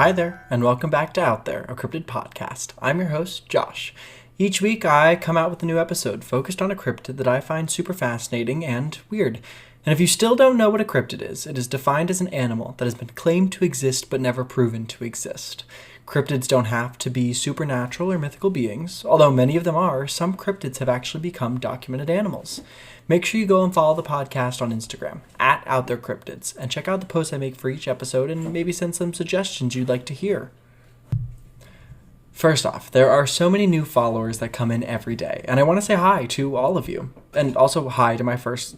Hi there, and welcome back to Out There, a Cryptid podcast. I'm your host, Josh. Each week I come out with a new episode focused on a cryptid that I find super fascinating and weird. And if you still don't know what a cryptid is, it is defined as an animal that has been claimed to exist but never proven to exist. Cryptids don't have to be supernatural or mythical beings. Although many of them are, some cryptids have actually become documented animals. Make sure you go and follow the podcast on Instagram, at OutThereCryptids, and check out the posts I make for each episode and maybe send some suggestions you'd like to hear. First off, there are so many new followers that come in every day, and I want to say hi to all of you. And also hi to my first,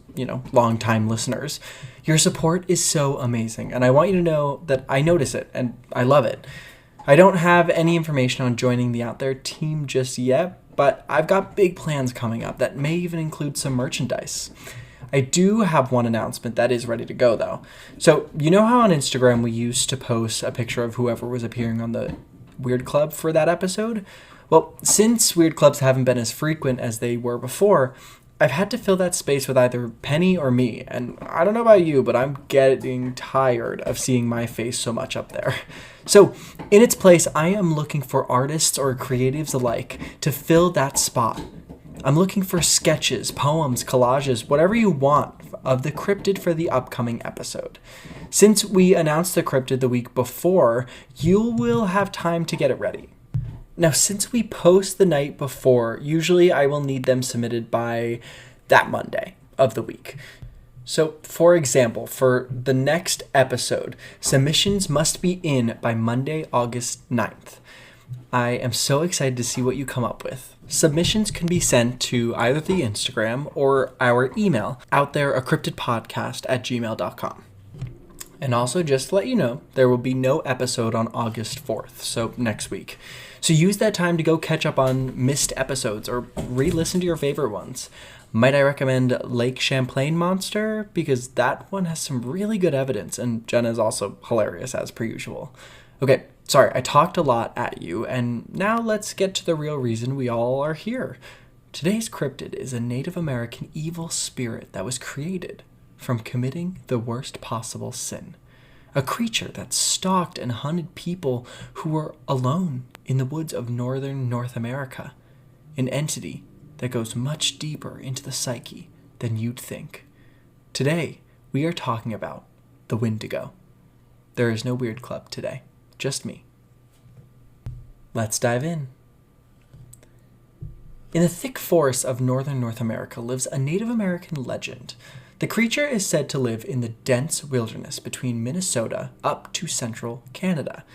long-time listeners. Your support is so amazing, and I want you to know that I notice it, and I love it. I don't have any information on joining the Out There team just yet, but I've got big plans coming up that may even include some merchandise. I do have one announcement that is ready to go, though. So, you know how on Instagram we used to post a picture of whoever was appearing on the Weird Club for that episode? Well, since Weird Clubs haven't been as frequent as they were before, I've had to fill that space with either Penny or me, and I don't know about you, but I'm getting tired of seeing my face so much up there. So, in its place, I am looking for artists or creatives alike to fill that spot. I'm looking for sketches, poems, collages, whatever you want of the cryptid for the upcoming episode. Since we announced the cryptid the week before, you will have time to get it ready. Now, since we post the night before, usually I will need them submitted by that Monday of the week. So, for example, for the next episode, submissions must be in by Monday, August 9th. I am so excited to see what you come up with. Submissions can be sent to either the Instagram or our email, outtheracryptidpodcast@gmail.com. And also, just to let you know, there will be no episode on August 4th, so next week. So use that time to go catch up on missed episodes or re-listen to your favorite ones. Might I recommend Lake Champlain Monster? Because that one has some really good evidence, and Jenna is also hilarious as per usual. Okay, sorry, I talked a lot at you, and now let's get to the real reason we all are here. Today's cryptid is a Native American evil spirit that was created from committing the worst possible sin. A creature that stalked and hunted people who were alone in the woods of northern North America. An entity that goes much deeper into the psyche than you'd think. Today, we are talking about the Wendigo. There is no Weird Club today, just me. Let's dive in. In the thick forests of northern North America lives a Native American legend. The creature is said to live in the dense wilderness between Minnesota up to central Canada.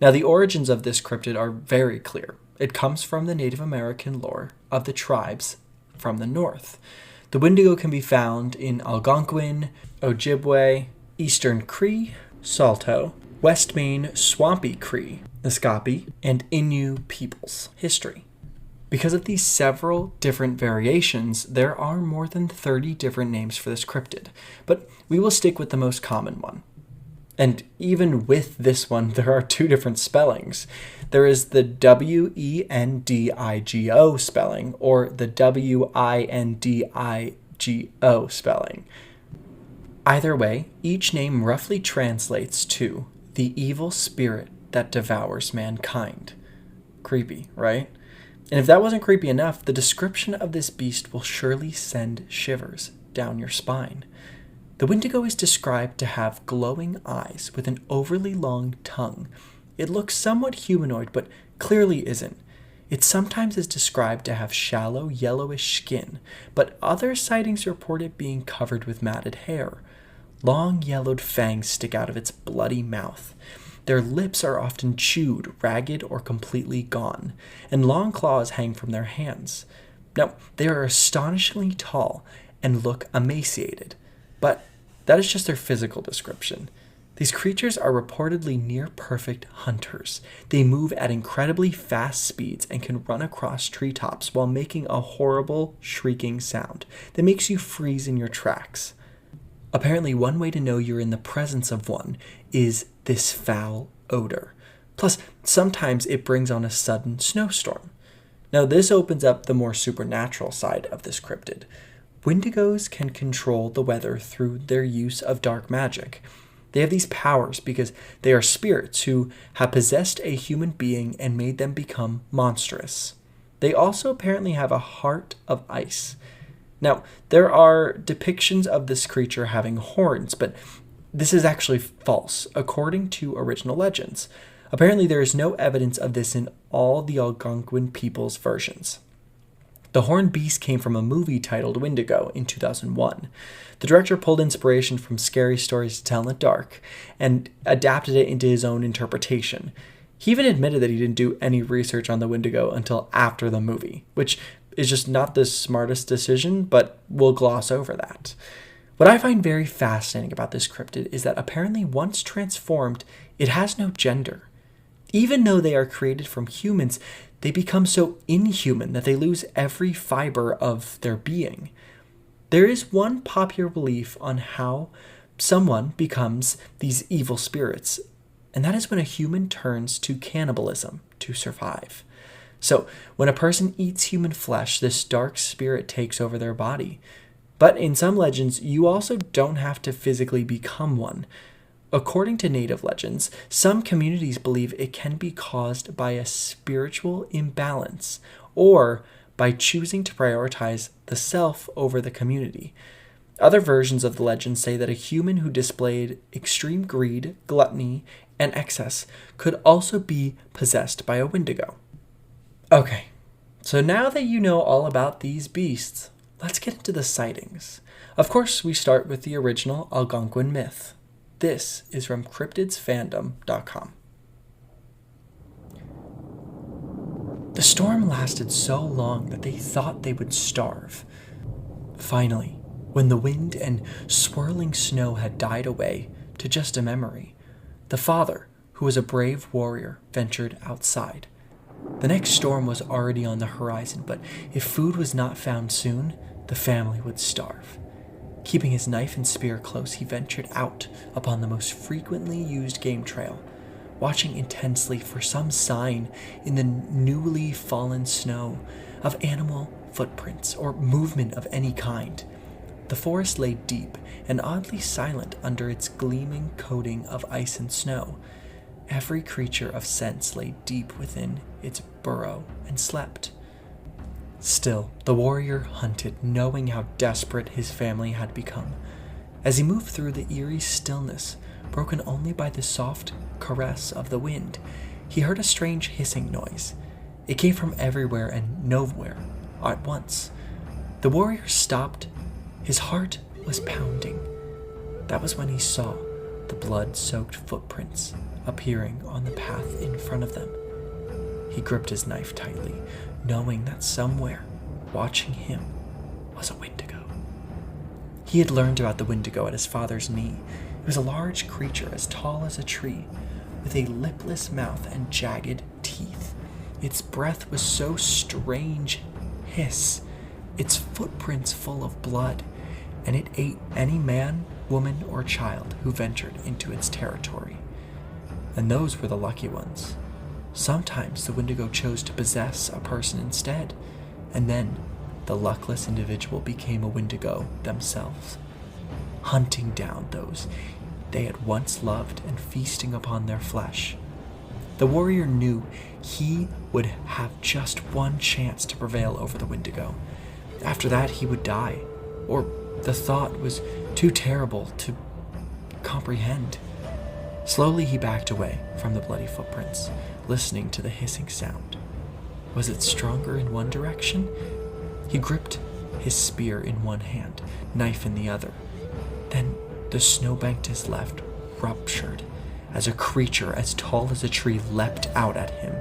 Now, the origins of this cryptid are very clear. It comes from the Native American lore of the tribes from the north. The Wendigo can be found in Algonquin, Ojibwe, Eastern Cree, Saulteaux, West Main Swampy Cree, Naskapi, and Innu peoples' history. Because of these several different variations, there are more than 30 different names for this cryptid, but we will stick with the most common one. And even with this one, there are two different spellings. There is the Wendigo spelling or the Windigo spelling. Either way, each name roughly translates to the evil spirit that devours mankind. Creepy, right? And if that wasn't creepy enough, the description of this beast will surely send shivers down your spine. The Wendigo is described to have glowing eyes with an overly long tongue. It looks somewhat humanoid, but clearly isn't. It sometimes is described to have shallow, yellowish skin, but other sightings report it being covered with matted hair. Long, yellowed fangs stick out of its bloody mouth. Their lips are often chewed, ragged, or completely gone, and long claws hang from their hands. Now, they are astonishingly tall and look emaciated, but that is just their physical description. These creatures are reportedly near-perfect hunters. They move at incredibly fast speeds and can run across treetops while making a horrible, shrieking sound that makes you freeze in your tracks. Apparently, one way to know you're in the presence of one is this foul odor. Plus, sometimes it brings on a sudden snowstorm. Now, this opens up the more supernatural side of this cryptid. Wendigos can control the weather through their use of dark magic. They have these powers because they are spirits who have possessed a human being and made them become monstrous. They also apparently have a heart of ice. Now, there are depictions of this creature having horns, but this is actually false, according to original legends. Apparently, there is no evidence of this in all the Algonquin people's versions. The horned beast came from a movie titled Wendigo in 2001. The director pulled inspiration from scary stories to tell in the dark and adapted it into his own interpretation. He even admitted that he didn't do any research on the Wendigo until after the movie, which is just not the smartest decision, but we'll gloss over that. What I find very fascinating about this cryptid is that apparently once transformed, it has no gender. Even though they are created from humans, they become so inhuman that they lose every fiber of their being. There is one popular belief on how someone becomes these evil spirits, and that is when a human turns to cannibalism to survive. So, when a person eats human flesh, this dark spirit takes over their body. But in some legends, you also don't have to physically become one. According to native legends, some communities believe it can be caused by a spiritual imbalance or by choosing to prioritize the self over the community. Other versions of the legend say that a human who displayed extreme greed, gluttony, and excess could also be possessed by a Wendigo. Okay, so now that you know all about these beasts, let's get into the sightings. Of course, we start with the original Algonquin myth. This is from cryptidsfandom.com. The storm lasted so long that they thought they would starve. Finally, when the wind and swirling snow had died away to just a memory, the father, who was a brave warrior, ventured outside. The next storm was already on the horizon, but if food was not found soon, the family would starve. Keeping his knife and spear close, he ventured out upon the most frequently used game trail, watching intensely for some sign in the newly fallen snow of animal footprints or movement of any kind. The forest lay deep and oddly silent under its gleaming coating of ice and snow. Every creature of sense lay deep within its burrow and slept. Still, the warrior hunted, knowing how desperate his family had become. As he moved through the eerie stillness, broken only by the soft caress of the wind, he heard a strange hissing noise. It came from everywhere and nowhere at once. The warrior stopped. His heart was pounding. That was when he saw the blood-soaked footprints appearing on the path in front of them. He gripped his knife tightly, knowing that somewhere, watching him, was a Wendigo. He had learned about the Wendigo at his father's knee. It was a large creature as tall as a tree, with a lipless mouth and jagged teeth. Its breath was so strange hiss, its footprints full of blood, and it ate any man, woman, or child who ventured into its territory. And those were the lucky ones. Sometimes the Wendigo chose to possess a person instead, and then the luckless individual became a Wendigo themselves, hunting down those they had once loved and feasting upon their flesh. The warrior knew he would have just one chance to prevail over the Wendigo. After that, he would die, or the thought was too terrible to comprehend. Slowly he backed away from the bloody footprints, listening to the hissing sound. Was it stronger in one direction? He gripped his spear in one hand, knife in the other. Then the snowbank to his left ruptured as a creature as tall as a tree leapt out at him.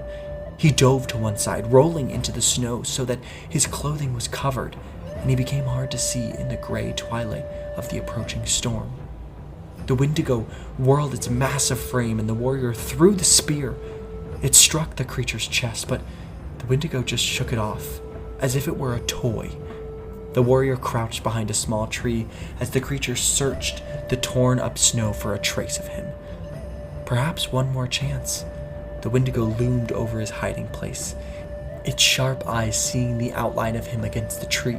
He dove to one side, rolling into the snow so that his clothing was covered, and he became hard to see in the gray twilight of the approaching storm. The Wendigo whirled its massive frame, and the warrior threw the spear. It struck the creature's chest, but the Wendigo just shook it off, as if it were a toy. The warrior crouched behind a small tree as the creature searched the torn-up snow for a trace of him. Perhaps one more chance. The Wendigo loomed over his hiding place, its sharp eyes seeing the outline of him against the tree.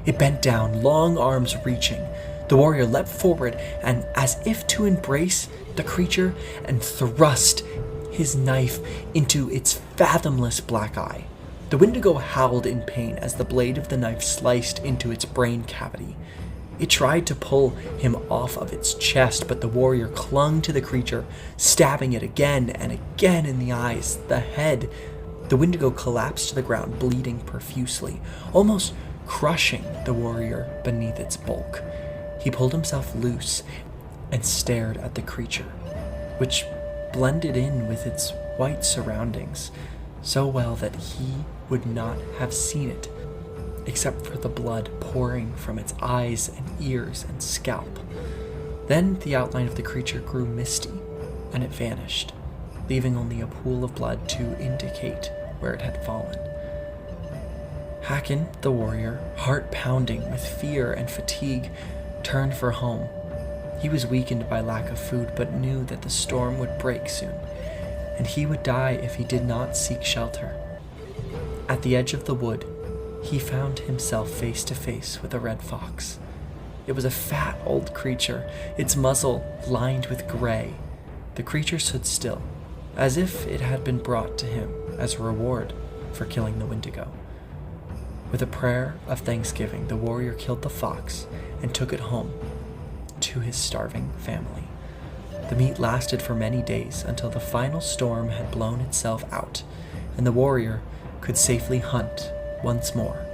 It bent down, long arms reaching. The warrior leapt forward and, as if to embrace the creature, and thrust his knife into its fathomless black eye. The Wendigo howled in pain as the blade of the knife sliced into its brain cavity. It tried to pull him off of its chest, but the warrior clung to the creature, stabbing it again and again in the eyes, the head. The Wendigo collapsed to the ground, bleeding profusely, almost crushing the warrior beneath its bulk. He pulled himself loose and stared at the creature, which blended in with its white surroundings so well that he would not have seen it, except for the blood pouring from its eyes and ears and scalp. Then the outline of the creature grew misty, and it vanished, leaving only a pool of blood to indicate where it had fallen. Haken, the warrior, heart pounding with fear and fatigue, turned for home. He was weakened by lack of food, but knew that the storm would break soon, and he would die if he did not seek shelter. At the edge of the wood, he found himself face to face with a red fox. It was a fat old creature, its muzzle lined with gray. The creature stood still, as if it had been brought to him as a reward for killing the Wendigo. With a prayer of thanksgiving, the warrior killed the fox and took it home to his starving family. The meat lasted for many days until the final storm had blown itself out, and the warrior could safely hunt once more.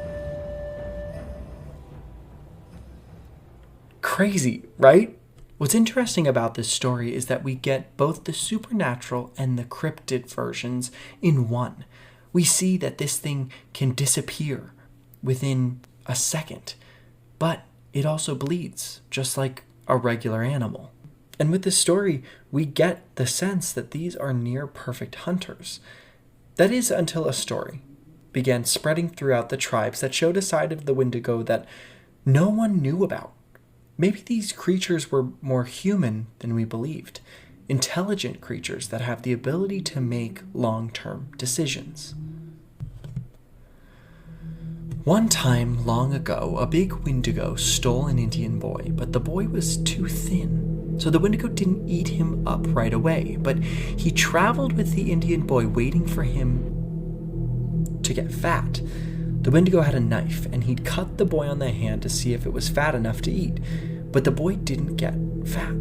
Crazy, right? What's interesting about this story is that we get both the supernatural and the cryptid versions in one. We see that this thing can disappear within a second, but it also bleeds, just like a regular animal. And with this story, we get the sense that these are near perfect hunters. That is until a story began spreading throughout the tribes that showed a side of the Wendigo that no one knew about. Maybe these creatures were more human than we believed, intelligent creatures that have the ability to make long-term decisions. One time, long ago, a big Wendigo stole an Indian boy, but the boy was too thin. So the Wendigo didn't eat him up right away, but he traveled with the Indian boy, waiting for him to get fat. The Wendigo had a knife, and he'd cut the boy on the hand to see if it was fat enough to eat, but the boy didn't get fat.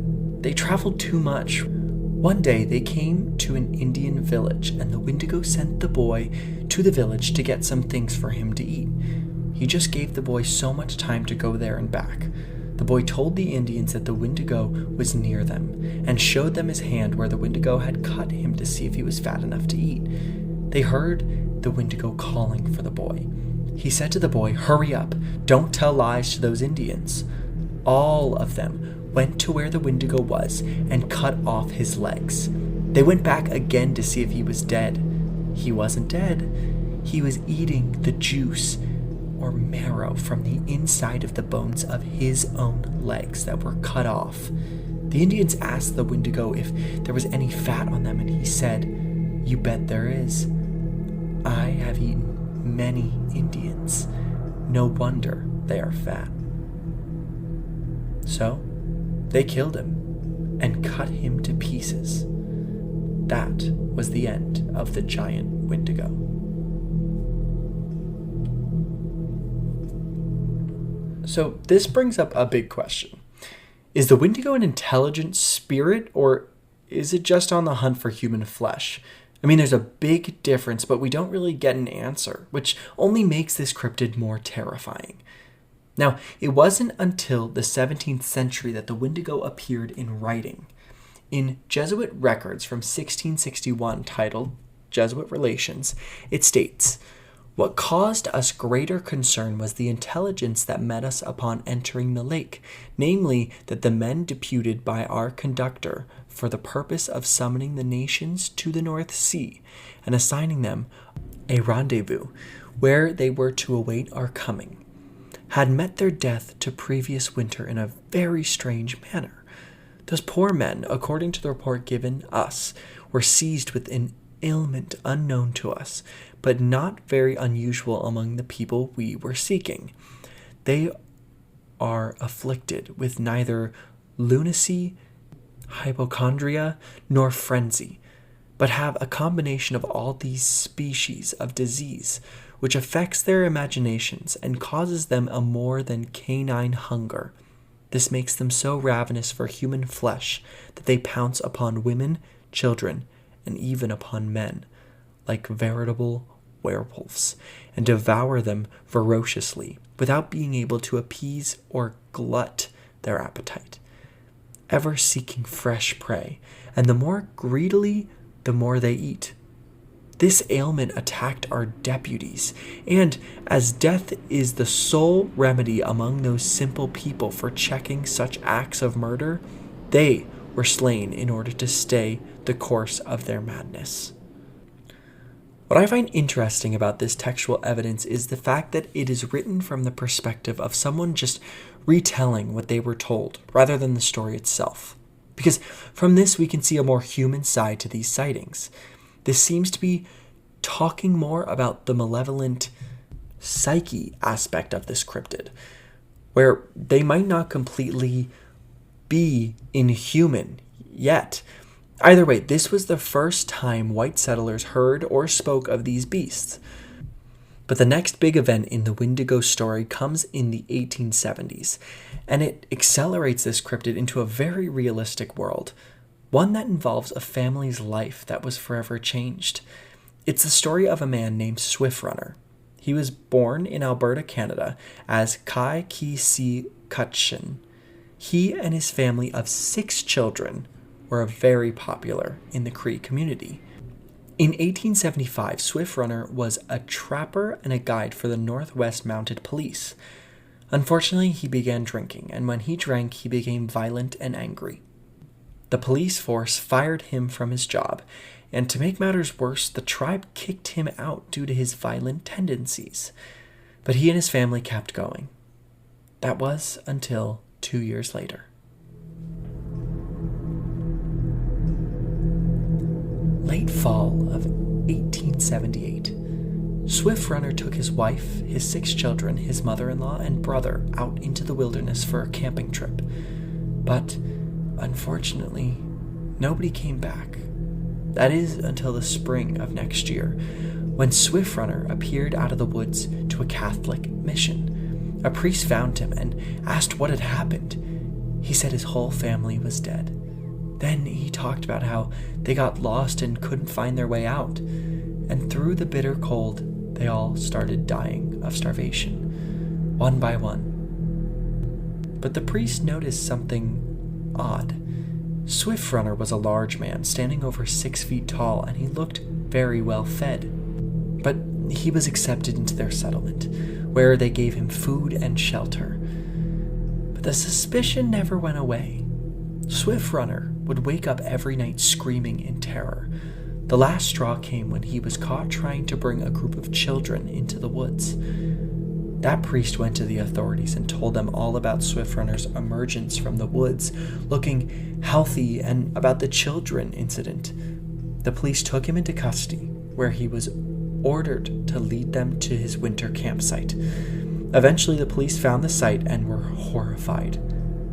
They traveled too much. One day, they came to an Indian village, and the Wendigo sent the boy to the village to get some things for him to eat. He just gave the boy so much time to go there and back. The boy told the Indians that the Wendigo was near them, and showed them his hand where the Wendigo had cut him to see if he was fat enough to eat. They heard the Wendigo calling for the boy. He said to the boy, "Hurry up, don't tell lies to those Indians." All of them went to where the Wendigo was and cut off his legs. They went back again to see if he was dead. He wasn't dead. He was eating the juice or marrow from the inside of the bones of his own legs that were cut off. The Indians asked the Wendigo if there was any fat on them, and he said, "You bet there is. I have eaten many Indians. No wonder they are fat." So, they killed him and cut him to pieces. That was the end of the giant Wendigo. So this brings up a big question. Is the Wendigo an intelligent spirit, or is it just on the hunt for human flesh? I mean, there's a big difference, but we don't really get an answer, which only makes this cryptid more terrifying. Now, it wasn't until the 17th century that the Wendigo appeared in writing. In Jesuit records from 1661 titled Jesuit Relations, it states, "What caused us greater concern was the intelligence that met us upon entering the lake, namely that the men deputed by our conductor for the purpose of summoning the nations to the North Sea and assigning them a rendezvous where they were to await our coming, had met their death to previous winter in a very strange manner. Those poor men, according to the report given us, were seized with an ailment unknown to us, but not very unusual among the people we were seeking. They are afflicted with neither lunacy, hypochondria, nor frenzy, but have a combination of all these species of disease, which affects their imaginations and causes them a more than canine hunger. This makes them so ravenous for human flesh that they pounce upon women, children, and even upon men, like veritable werewolves, and devour them ferociously, without being able to appease or glut their appetite, ever seeking fresh prey, and the more greedily, the more they eat. This ailment attacked our deputies, and as death is the sole remedy among those simple people for checking such acts of murder, they were slain in order to stay the course of their madness. What I find interesting about this textual evidence is the fact that it is written from the perspective of someone just retelling what they were told, rather than the story itself. Because from this we can see a more human side to these sightings. This seems to be talking more about the malevolent psyche aspect of this cryptid, where they might not completely be inhuman yet. Either way, this was the first time white settlers heard or spoke of these beasts. But the next big event in the Wendigo story comes in the 1870s, and it accelerates this cryptid into a very realistic world, one that involves a family's life that was forever changed. It's the story of a man named Swift Runner. He was born in Alberta, Canada, as Kai Ki Kutchin. He and his family of 6 children were very popular in the Cree community. In 1875, Swift Runner was a trapper and a guide for the Northwest Mounted Police. Unfortunately, he began drinking, and when he drank, he became violent and angry. The police force fired him from his job, and to make matters worse, the tribe kicked him out due to his violent tendencies. But he and his family kept going. That was until 2 years later. Late fall of 1878, Swift Runner took his wife, his 6 children, his mother-in-law, and brother out into the wilderness for a camping trip. But, unfortunately, nobody came back. That is until the spring of next year, when Swift Runner appeared out of the woods to a Catholic mission. A priest found him and asked what had happened. He said his whole family was dead. Then he talked about how they got lost and couldn't find their way out. And through the bitter cold, they all started dying of starvation, one by one. But the priest noticed something odd. Swift Runner was a large man, standing over 6 feet tall, and he looked very well fed. But he was accepted into their settlement, where they gave him food and shelter. But the suspicion never went away. Swift Runner would wake up every night screaming in terror. The last straw came when he was caught trying to bring a group of children into the woods. That priest went to the authorities and told them all about Swift Runner's emergence from the woods, looking healthy, and about the children incident. The police took him into custody, where he was ordered to lead them to his winter campsite. Eventually, the police found the site and were horrified.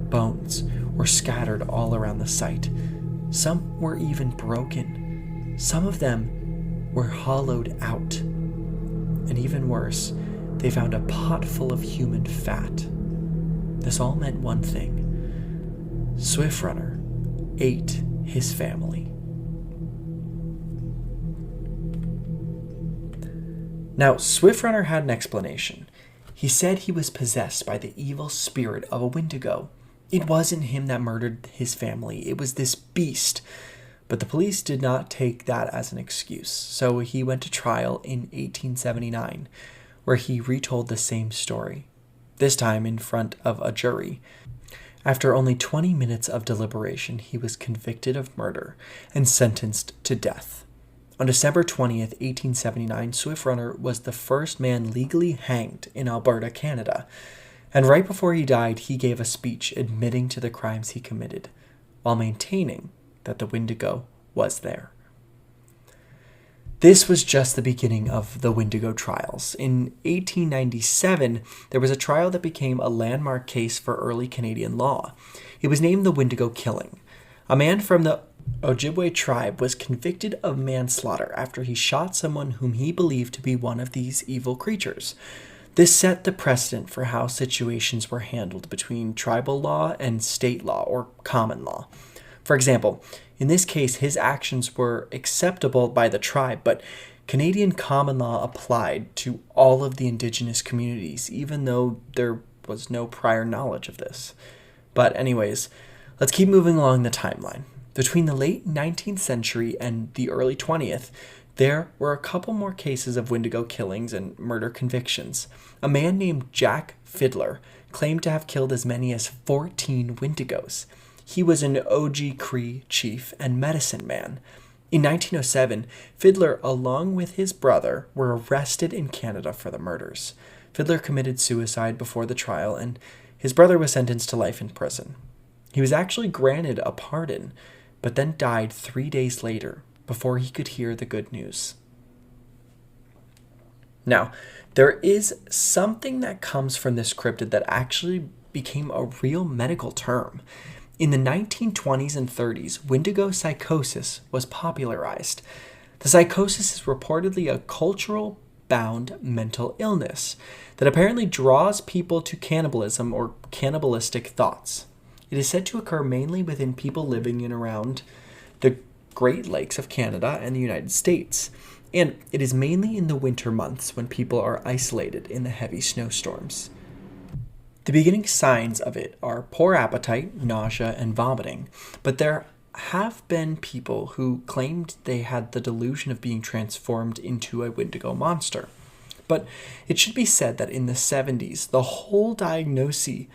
Bones were scattered all around the site. Some were even broken. Some of them were hollowed out. And even worse, they found a pot full of human fat. This all meant one thing. Swift Runner ate his family. Now, Swift Runner had an explanation. He said he was possessed by the evil spirit of a Wendigo. It wasn't him that murdered his family. It was this beast. But the police did not take that as an excuse. So he went to trial in 1879, where he retold the same story, this time in front of a jury. After only 20 minutes of deliberation, he was convicted of murder and sentenced to death. On December 20th, 1879, Swift Runner was the first man legally hanged in Alberta, Canada. And right before he died, he gave a speech admitting to the crimes he committed, while maintaining that the Wendigo was there. This was just the beginning of the Wendigo trials. In 1897, there was a trial that became a landmark case for early Canadian law. It was named the Wendigo Killing. A man from the Ojibwe tribe was convicted of manslaughter after he shot someone whom he believed to be one of these evil creatures. This set the precedent for how situations were handled between tribal law and state law, or common law. For example, in this case, his actions were acceptable by the tribe, but Canadian common law applied to all of the Indigenous communities, even though there was no prior knowledge of this. But anyways, let's keep moving along the timeline. Between the late 19th century and the early 20th, there were a couple more cases of Wendigo killings and murder convictions. A man named Jack Fiddler claimed to have killed as many as 14 Wendigos. He was an OG Cree chief and medicine man. In 1907, Fiddler, along with his brother, were arrested in Canada for the murders. Fiddler committed suicide before the trial, and his brother was sentenced to life in prison. He was actually granted a pardon, but then died 3 days later before he could hear the good news. Now, there is something that comes from this cryptid that actually became a real medical term. In the 1920s and 30s, Wendigo psychosis was popularized. The psychosis is reportedly a cultural-bound mental illness that apparently draws people to cannibalism or cannibalistic thoughts. It is said to occur mainly within people living in around the Great Lakes of Canada and the United States, and it is mainly in the winter months when people are isolated in the heavy snowstorms. The beginning signs of it are poor appetite, nausea, and vomiting, but there have been people who claimed they had the delusion of being transformed into a Wendigo monster. But it should be said that in the 70s, the whole diagnosis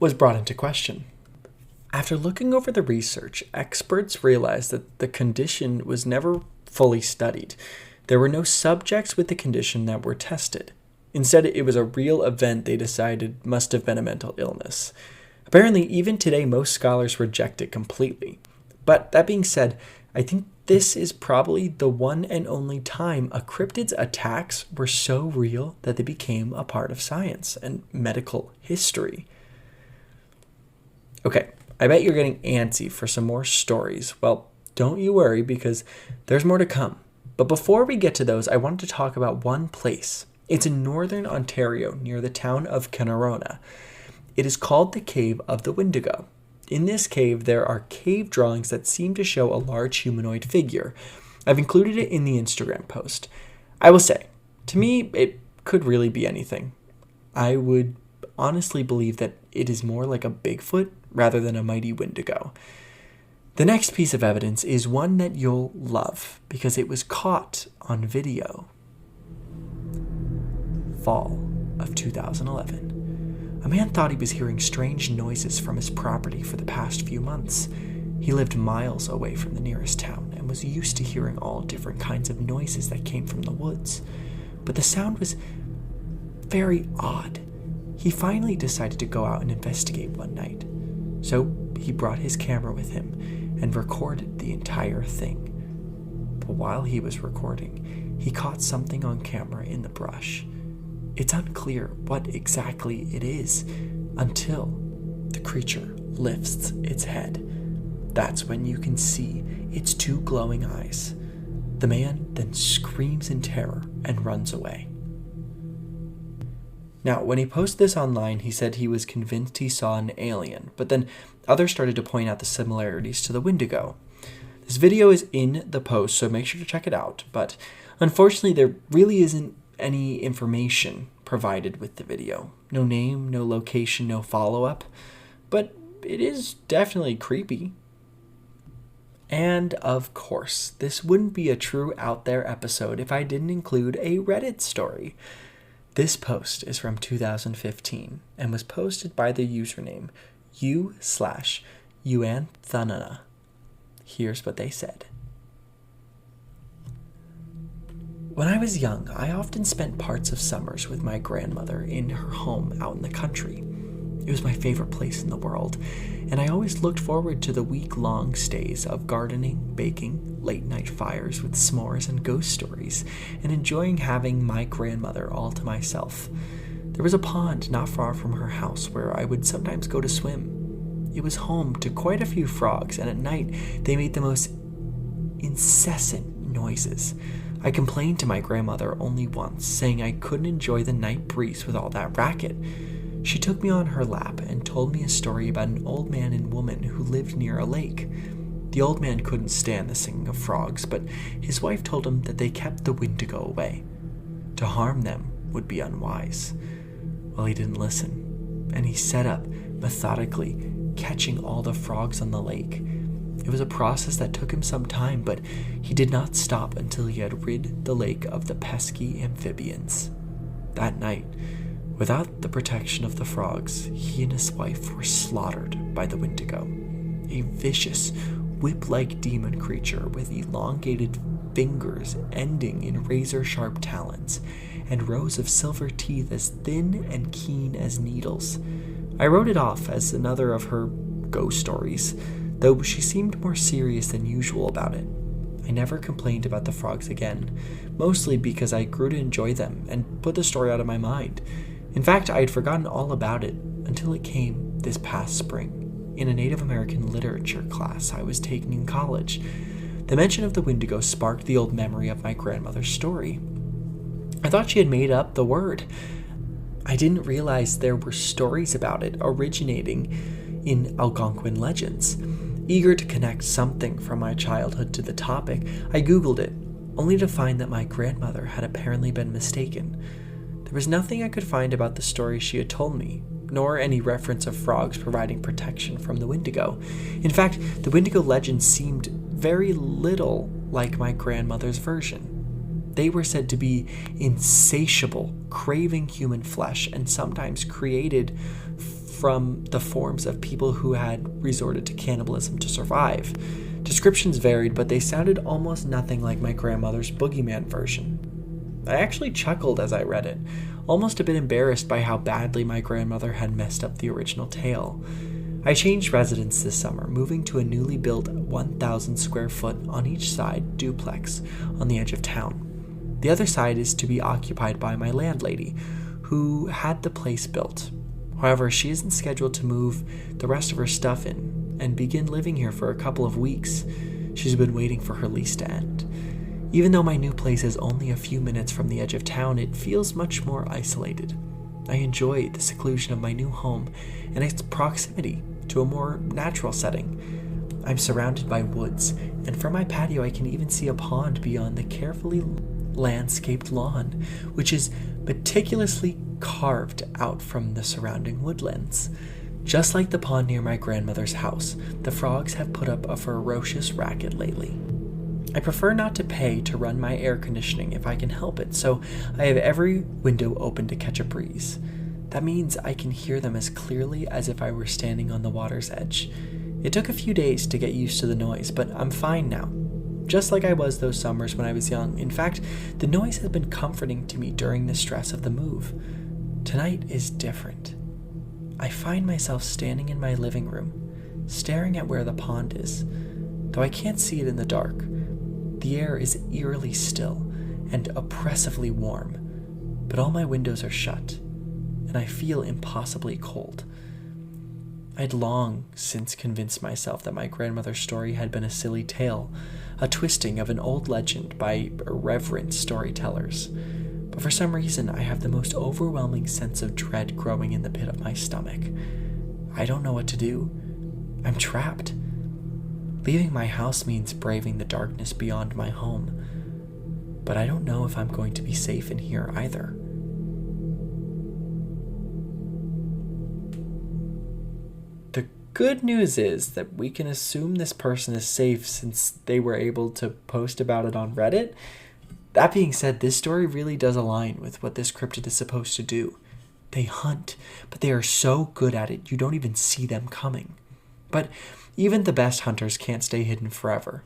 was brought into question. After looking over the research, experts realized that the condition was never fully studied. There were no subjects with the condition that were tested. Instead, it was a real event they decided must have been a mental illness. Apparently, even today, most scholars reject it completely. But that being said, I think this is probably the one and only time a cryptid's attacks were so real that they became a part of science and medical history. Okay, I bet you're getting antsy for some more stories. Well, don't you worry, because there's more to come. But before we get to those, I wanted to talk about one place. It's in northern Ontario, near the town of Kenarona. It is called the Cave of the Wendigo. In this cave, there are cave drawings that seem to show a large humanoid figure. I've included it in the Instagram post. I will say, to me, it could really be anything. I would honestly believe that it is more like a Bigfoot rather than a mighty Wendigo. The next piece of evidence is one that you'll love because it was caught on video. Fall of 2011. A man thought he was hearing strange noises from his property for the past few months. He lived miles away from the nearest town and was used to hearing all different kinds of noises that came from the woods. But the sound was very odd. He finally decided to go out and investigate one night. So he brought his camera with him and recorded the entire thing. But while he was recording, he caught something on camera in the brush. It's unclear what exactly it is until the creature lifts its head. That's when you can see its two glowing eyes. The man then screams in terror and runs away. Now, when he posted this online, he said he was convinced he saw an alien, but then others started to point out the similarities to the Wendigo. This video is in the post, so make sure to check it out, but unfortunately there really isn't any information provided with the video. No name, no location, no follow-up, but it is definitely creepy. And of course, this wouldn't be a true out there episode if I didn't include a Reddit story. This post is from 2015 and was posted by the username u/Uanthanana. Here's what they said. When I was young, I often spent parts of summers with my grandmother in her home out in the country. It was my favorite place in the world, and I always looked forward to the week-long stays of gardening, baking, late-night fires with s'mores and ghost stories, and enjoying having my grandmother all to myself. There was a pond not far from her house where I would sometimes go to swim. It was home to quite a few frogs, and at night they made the most incessant noises. I complained to my grandmother only once, saying I couldn't enjoy the night breeze with all that racket. She took me on her lap and told me a story about an old man and woman who lived near a lake. The old man couldn't stand the singing of frogs, but his wife told him that they kept the Wendigo away. To harm them would be unwise. Well, he didn't listen, and he set up, methodically, catching all the frogs on the lake. It was a process that took him some time, but he did not stop until he had rid the lake of the pesky amphibians. That night, without the protection of the frogs, he and his wife were slaughtered by the Wendigo, a vicious, whip-like demon creature with elongated fingers ending in razor-sharp talons, and rows of silver teeth as thin and keen as needles. I wrote it off as another of her ghost stories, though she seemed more serious than usual about it. I never complained about the frogs again, mostly because I grew to enjoy them and put the story out of my mind. In fact, I had forgotten all about it until it came this past spring, in a Native American literature class I was taking in college. The mention of the Wendigo sparked the old memory of my grandmother's story. I thought she had made up the word. I didn't realize there were stories about it originating in Algonquin legends. Eager to connect something from my childhood to the topic, I Googled it, only to find that my grandmother had apparently been mistaken. There was nothing I could find about the story she had told me, nor any reference of frogs providing protection from the Wendigo. In fact, the Wendigo legend seemed very little like my grandmother's version. They were said to be insatiable, craving human flesh, and sometimes created from the forms of people who had resorted to cannibalism to survive. Descriptions varied, but they sounded almost nothing like my grandmother's boogeyman version. I actually chuckled as I read it, almost a bit embarrassed by how badly my grandmother had messed up the original tale. I changed residence this summer, moving to a newly built 1,000 square foot on each side duplex on the edge of town. The other side is to be occupied by my landlady, who had the place built. However, she isn't scheduled to move the rest of her stuff in and begin living here for a couple of weeks. She's been waiting for her lease to end. Even though my new place is only a few minutes from the edge of town, it feels much more isolated. I enjoy the seclusion of my new home and its proximity to a more natural setting. I'm surrounded by woods, and from my patio I can even see a pond beyond the carefully landscaped lawn, which is meticulously carved out from the surrounding woodlands. Just like the pond near my grandmother's house, the frogs have put up a ferocious racket lately. I prefer not to pay to run my air conditioning if I can help it, so I have every window open to catch a breeze. That means I can hear them as clearly as if I were standing on the water's edge. It took a few days to get used to the noise, but I'm fine now. Just like I was those summers when I was young. In fact, the noise has been comforting to me during the stress of the move. Tonight is different. I find myself standing in my living room, staring at where the pond is. Though I can't see it in the dark, the air is eerily still and oppressively warm, but all my windows are shut, and I feel impossibly cold. I'd long since convinced myself that my grandmother's story had been a silly tale, a twisting of an old legend by irreverent storytellers. But for some reason, I have the most overwhelming sense of dread growing in the pit of my stomach. I don't know what to do. I'm trapped. Leaving my house means braving the darkness beyond my home, but I don't know if I'm going to be safe in here either. The good news is that we can assume this person is safe since they were able to post about it on Reddit. That being said, this story really does align with what this cryptid is supposed to do. They hunt, but they are so good at it you don't even see them coming. But even the best hunters can't stay hidden forever,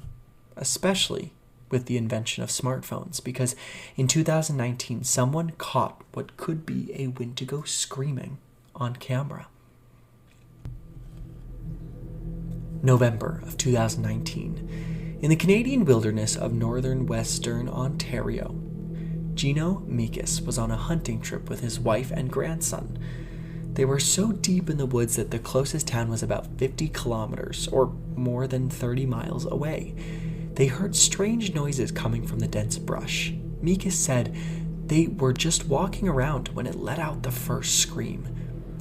especially with the invention of smartphones, because in 2019, someone caught what could be a Wendigo screaming on camera. November of 2019. In the Canadian wilderness of northern Western Ontario, Gino Mikis was on a hunting trip with his wife and grandson. They were so deep in the woods that the closest town was about 50 kilometers, or more than 30 miles away. They heard strange noises coming from the dense brush. Mikis said they were just walking around when it let out the first scream.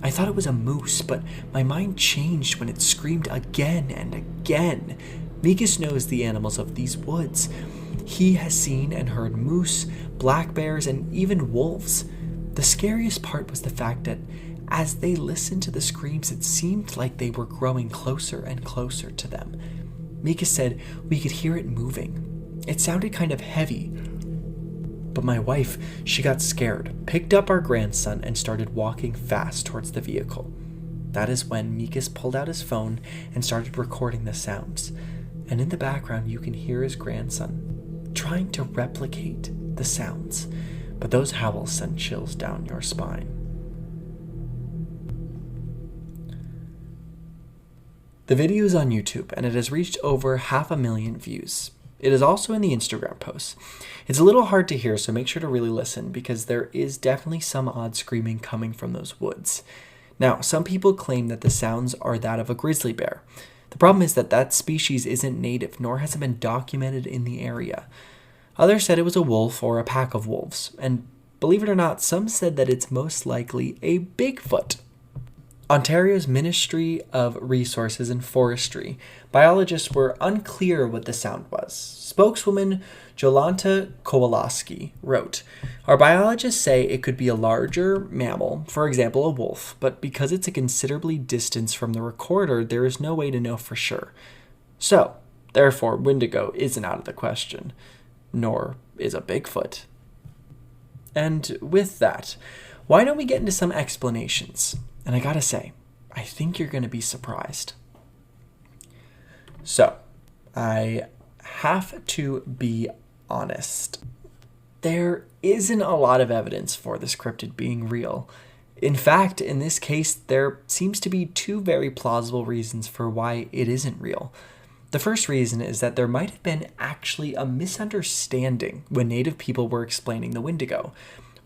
I thought it was a moose, but my mind changed when it screamed again and again. Mikis knows the animals of these woods. He has seen and heard moose, black bears, and even wolves. The scariest part was the fact that as they listened to the screams, it seemed like they were growing closer and closer to them. Mika said we could hear it moving. It sounded kind of heavy. But my wife, she got scared, picked up our grandson, and started walking fast towards the vehicle. That is when Mikas pulled out his phone and started recording the sounds. And in the background, you can hear his grandson trying to replicate the sounds. But those howls send chills down your spine. The video is on YouTube, and it has reached over 500,000 views. It is also in the Instagram posts. It's a little hard to hear, so make sure to really listen, because there is definitely some odd screaming coming from those woods. Now, some people claim that the sounds are that of a grizzly bear. The problem is that that species isn't native, nor has it been documented in the area. Others said it was a wolf or a pack of wolves, and believe it or not, some said that it's most likely a Bigfoot. Ontario's Ministry of Resources and Forestry biologists were unclear what the sound was. Spokeswoman Jolanta Kowalski wrote, "Our biologists say it could be a larger mammal, for example a wolf, but because it's a considerably distance from the recorder, there is no way to know for sure. So, therefore, Wendigo isn't out of the question, nor is a Bigfoot." And with that, why don't we get into some explanations? And I gotta say, I think you're gonna be surprised. So, I have to be honest. There isn't a lot of evidence for this cryptid being real. In fact, in this case, there seems to be two very plausible reasons for why it isn't real. The first reason is that there might have been actually a misunderstanding when Native people were explaining the Wendigo.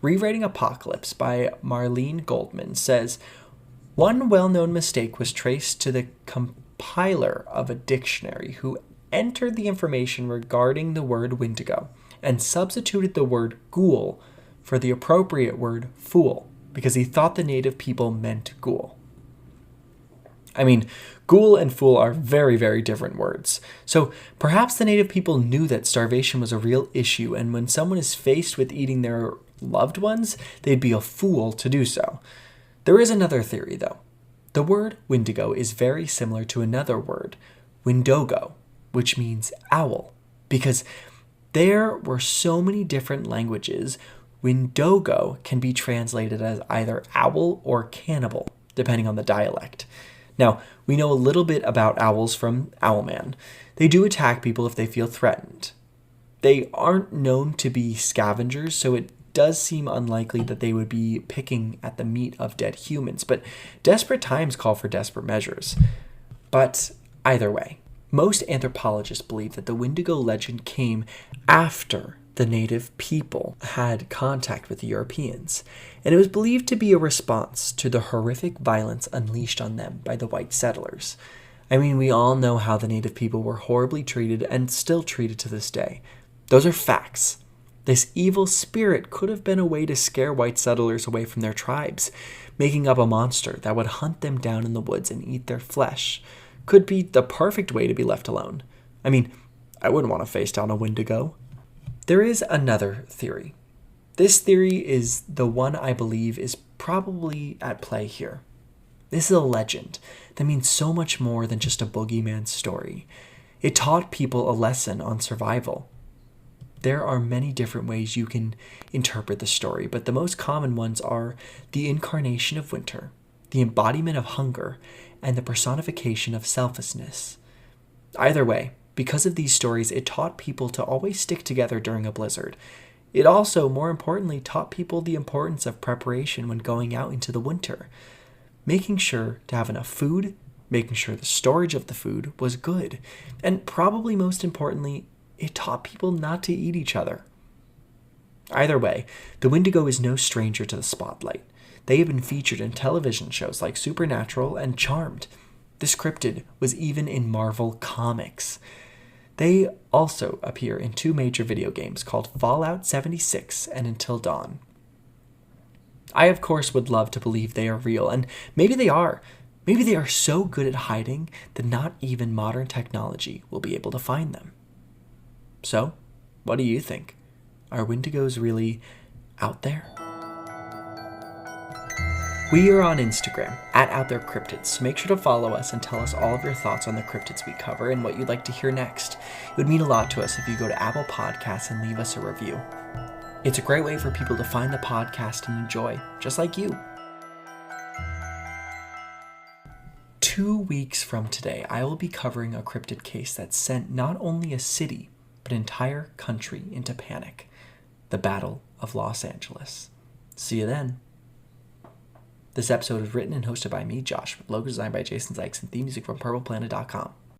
Rewriting Apocalypse by Marlene Goldman says, "One well-known mistake was traced to the compiler of a dictionary who entered the information regarding the word Wendigo and substituted the word ghoul for the appropriate word fool because he thought the native people meant ghoul." I mean, ghoul and fool are very, very different words. So perhaps the native people knew that starvation was a real issue, and when someone is faced with eating their loved ones, they'd be a fool to do so. There is another theory, though. The word Wendigo is very similar to another word, Wendogo, which means owl. Because there were so many different languages, Wendogo can be translated as either owl or cannibal, depending on the dialect. Now, we know a little bit about owls from Owlman. They do attack people if they feel threatened. They aren't known to be scavengers, so it does seem unlikely that they would be picking at the meat of dead humans, but desperate times call for desperate measures. But either way, most anthropologists believe that the Wendigo legend came after the native people had contact with the Europeans, and it was believed to be a response to the horrific violence unleashed on them by the white settlers. I mean, we all know how the native people were horribly treated and still treated to this day. Those are facts. This evil spirit could have been a way to scare white settlers away from their tribes. Making up a monster that would hunt them down in the woods and eat their flesh could be the perfect way to be left alone. I mean, I wouldn't want to face down a Wendigo. There is another theory. This theory is the one I believe is probably at play here. This is a legend that means so much more than just a boogeyman story. It taught people a lesson on survival. There are many different ways you can interpret the story, but the most common ones are the incarnation of winter, the embodiment of hunger, and the personification of selflessness. Either way, because of these stories, it taught people to always stick together during a blizzard. It also, more importantly, taught people the importance of preparation when going out into the winter, making sure to have enough food, making sure the storage of the food was good, and probably most importantly, it taught people not to eat each other. Either way, the Wendigo is no stranger to the spotlight. They have been featured in television shows like Supernatural and Charmed. This cryptid was even in Marvel Comics. They also appear in 2 major video games called Fallout 76 and Until Dawn. I, of course, would love to believe they are real, and maybe they are. Maybe they are so good at hiding that not even modern technology will be able to find them. So, what do you think? Are Wendigos really out there? We are on Instagram, @OutThereCryptids, so make sure to follow us and tell us all of your thoughts on the cryptids we cover and what you'd like to hear next. It would mean a lot to us if you go to Apple Podcasts and leave us a review. It's a great way for people to find the podcast and enjoy, just like you. 2 weeks from today, I will be covering a cryptid case that sent not only a city, but an entire country into panic. The Battle of Los Angeles. See you then. This episode was written and hosted by me, Josh, with logo design by Jason Zikes and theme music from purpleplanet.com.